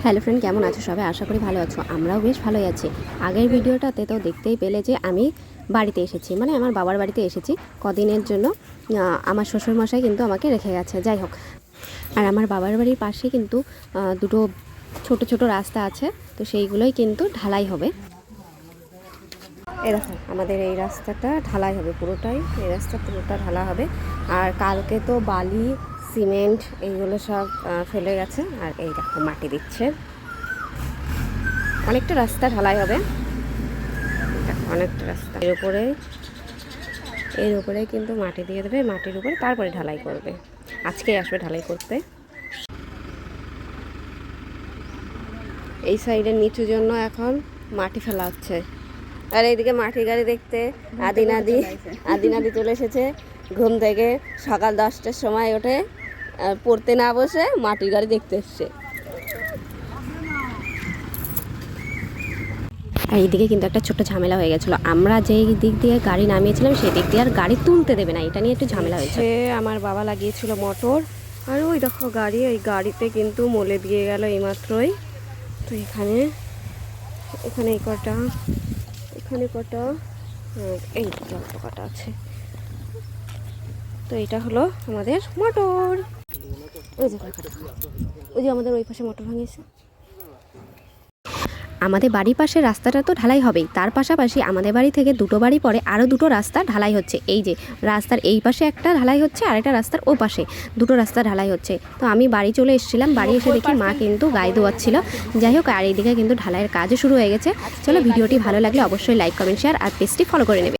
Hello friend, কেমন আছো সবাই? আশা করি ভালো আছো। আমরাও বেশ ভালোই আছি। আগের ভিডিওটাতে তো দেখতেই পেলে যে আমি বাড়িতে এসেছি, মানে আমার বাবার বাড়িতে এসেছি কদিনের জন্য। আমার শ্বশুরমশাই কিন্তু আমাকে রেখে গেছে। যাই হোক, আর আমার বাবার বাড়ির পাশে কিন্তু দুটো ছোট ছোট রাস্তা আছে, তো সেইগুলোই কিন্তু ঢালাই হবে। এরকম আমাদের এই রাস্তাটা ঢালাই হবে, পুরোটাই এই রাস্তা পুরোটা ঢালা হবে। আর কালকে তো বালি সিমেন্ট এইগুলো সব ফেলে গেছে, আর এই দেখো মাটি দিচ্ছে। অনেকটা রাস্তা ঢালাই হবে, অনেকটা রাস্তা। এর উপরে কিন্তু মাটি দিয়ে দেবে, মাটির উপরে তারপরে ঢালাই করবে। আজকে আসবে ঢালাই করতে। এই সাইডের নিচুর জন্য এখন মাটি ফেলা হচ্ছে। আর এইদিকে মাটির গাড়ি দেখতে আদি চলে এসেছে ঘুম থেকে। সকাল 10টার সময় ওঠে, পড়তে না বসে মাটির গাড়ি দেখতে এসছে। আর এইদিকে কিন্তু একটা ছোট্ট ঝামেলা হয়ে গেছিলো। আমরা যেই দিক দিয়ে গাড়ি নামিয়েছিলাম সেই দিক দিয়ে আর গাড়ি তুলতে দেবে না, এটা নিয়ে একটু ঝামেলা হয়েছে। আমার বাবা লাগিয়েছিল মোটর, আর ওই দেখো গাড়ি, ওই গাড়িতে কিন্তু মলে দিয়ে গেল এইমাত্রই। তো এখানে এই কটা, এখানে কটা, এই কটা আছে। তো এটা হলো আমাদের মোটর। ওই যে আমাদের ওই পাশে মোটর ভাঙিয়েছে। আমাদের বাড়ির পাশে রাস্তাটা তো ঢালাই হবেই, তার পাশাপাশি আমাদের বাড়ি থেকে দুটো বাড়ি পরে আরও দুটো রাস্তা ঢালাই হচ্ছে। এই যে রাস্তার এই পাশে একটা ঢালাই হচ্ছে, আর একটা রাস্তার ও পাশে দুটো রাস্তা ঢালাই হচ্ছে। তো আমি বাড়ি চলে এসেছিলাম, বাড়ি এসে দেখি মা কিন্তু গায়ে ধোয়াচ্ছিল। যাই হোক, আর এইদিকে কিন্তু ঢালাইয়ের কাজও শুরু হয়ে গেছে। চলো, ভিডিওটি ভালো লাগলে অবশ্যই লাইক, কমেন্ট, শেয়ার আর পেজটি ফলো করে নেবে।